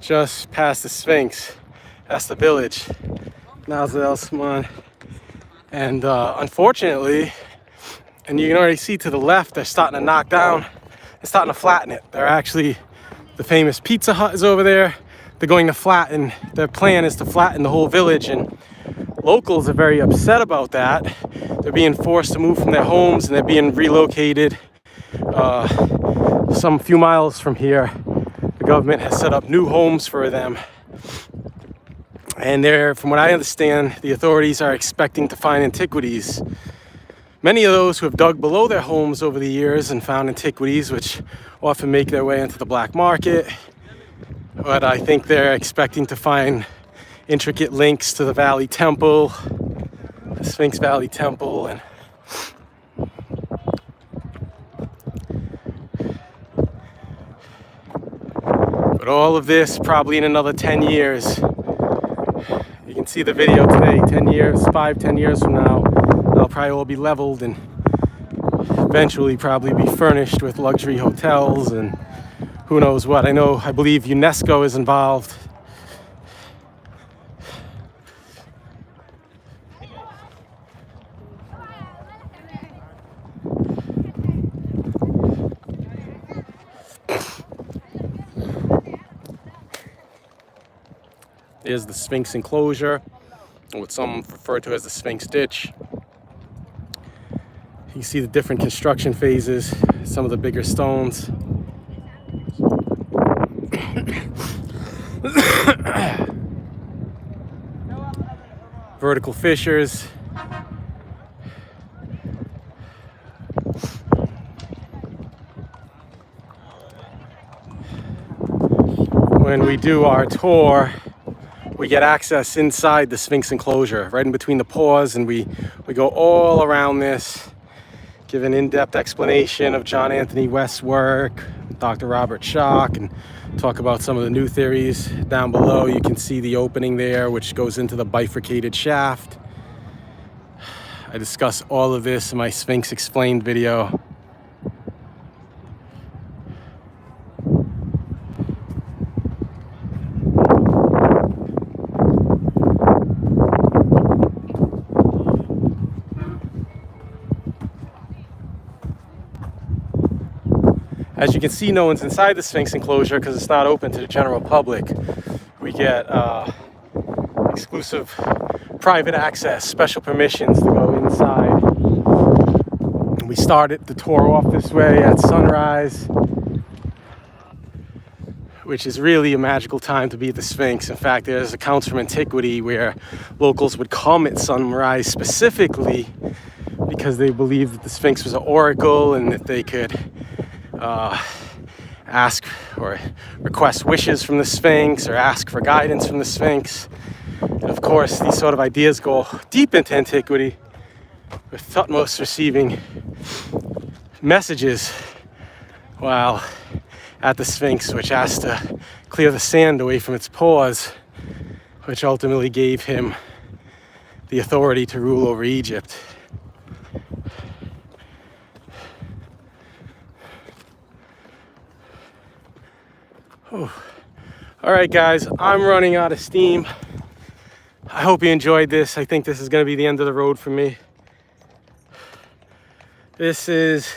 just past the Sphinx, that's the village, Nazir El-Osman. And unfortunately, and you can already see to the left, they're starting to knock down, they're starting to flatten it. They're actually, the famous Pizza Hut is over there. They're going to flatten, their plan is to flatten the whole village, and locals are very upset about that. They're being forced to move from their homes and they're being relocated. Some few miles from here, the government has set up new homes for them. And they're, from what I understand, the authorities are expecting to find antiquities. Many of those who have dug below their homes over the years and found antiquities, which often make their way into the black market. But I think they're expecting to find intricate links to the Valley Temple, the Sphinx Valley Temple, and but all of this probably in another 10 years. You can see the video today, 10 years, 10 years from now, they'll probably all be leveled and eventually probably be furnished with luxury hotels and who knows what. I believe UNESCO is involved. Here's the Sphinx enclosure, what some refer to as the Sphinx ditch. You see the different construction phases, some of the bigger stones. Vertical fissures. When we do our tour, we get access inside the Sphinx enclosure, right in between the paws, and we go all around this, give an in-depth explanation of John Anthony West's work, Dr. Robert Schoch, and talk about some of the new theories. Down below you can see the opening there, which goes into the bifurcated shaft. I discuss all of this in my Sphinx Explained video. As you can see, no one's inside the Sphinx enclosure because it's not open to the general public. We get exclusive private access, special permissions to go inside. We started the tour off this way at sunrise, which is really a magical time to be at the Sphinx. In fact, there's accounts from antiquity where locals would come at sunrise specifically because they believed that the Sphinx was an oracle and that they could ask or request wishes from the Sphinx or ask for guidance from the Sphinx. And of course, these sort of ideas go deep into antiquity, with Thutmose receiving messages while at the Sphinx, which asked to clear the sand away from its paws, which ultimately gave him the authority to rule over Egypt. All right, guys, I'm running out of steam. I hope you enjoyed this. I think this is going to be the end of the road for me. This is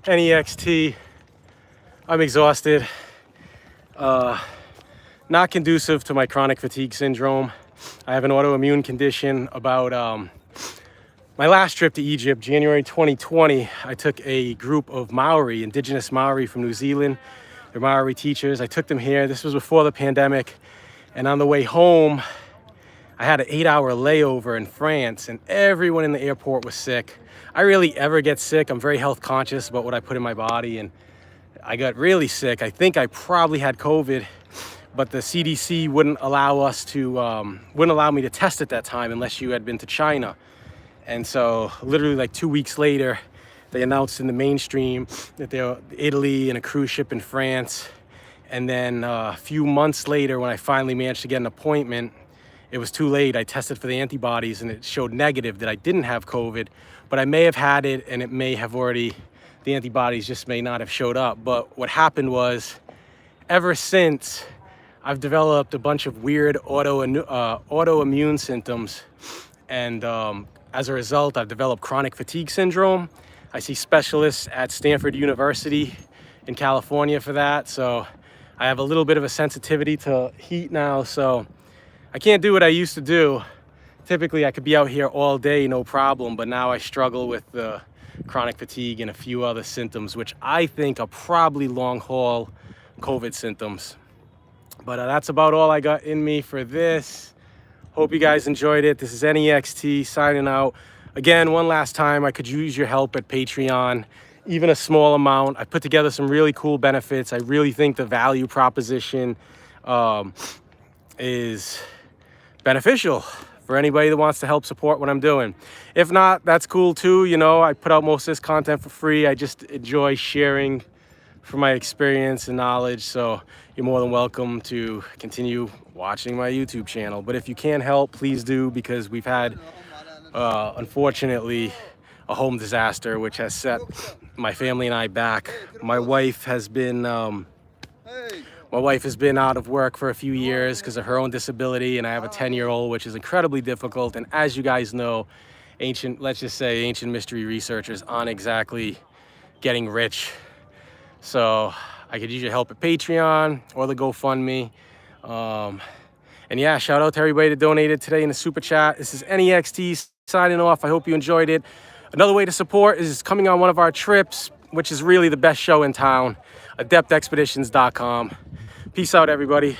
NEXT. I'm exhausted. Not conducive to my chronic fatigue syndrome. I have an autoimmune condition. About my last trip to Egypt, January 2020, I took a group of Maori, indigenous Maori from New Zealand. They're Maori teachers. I took them here. This was before the pandemic. And on the way home, I had an 8-hour layover in France, and everyone in the airport was sick. I rarely ever get sick. I'm very health conscious about what I put in my body, and I got really sick. I think I probably had COVID, but the CDC wouldn't allow me to test at that time unless you had been to China. And so literally like 2 weeks later, they announced in the mainstream that they were Italy and a cruise ship in France. And then a few months later, when I finally managed to get an appointment, it was too late. I tested for the antibodies and it showed negative that I didn't have COVID, but I may have had it, and it may have already, the antibodies just may not have showed up. But what happened was, ever since, I've developed a bunch of weird autoimmune symptoms. And as a result, I've developed chronic fatigue syndrome. I see specialists at Stanford University in California for that. So I have a little bit of a sensitivity to heat now. So I can't do what I used to do. Typically, I could be out here all day, no problem. But now I struggle with the chronic fatigue and a few other symptoms, which I think are probably long-haul COVID symptoms. But that's about all I got in me for this. Hope you guys enjoyed it. This is NEXT signing out. Again, one last time, I could use your help at Patreon, even a small amount. I put together some really cool benefits. I really think the value proposition is beneficial for anybody that wants to help support what I'm doing. If not, that's cool too. You know, I put out most of this content for free. I just enjoy sharing from my experience and knowledge. So you're more than welcome to continue watching my YouTube channel. But if you can help, please do, because we've had, unfortunately, a home disaster, which has set my family and I back. My wife has been out of work for a few years because of her own disability, and I have a 10-year-old, which is incredibly difficult. And as you guys know, let's just say ancient mystery researchers aren't exactly getting rich. So I could use your help at Patreon or the GoFundMe. And yeah, shout out to everybody that donated today in the super chat. This is NEXT signing off. I hope you enjoyed it. Another way to support is coming on one of our trips, which is really the best show in town, adeptexpeditions.com. Peace out, everybody.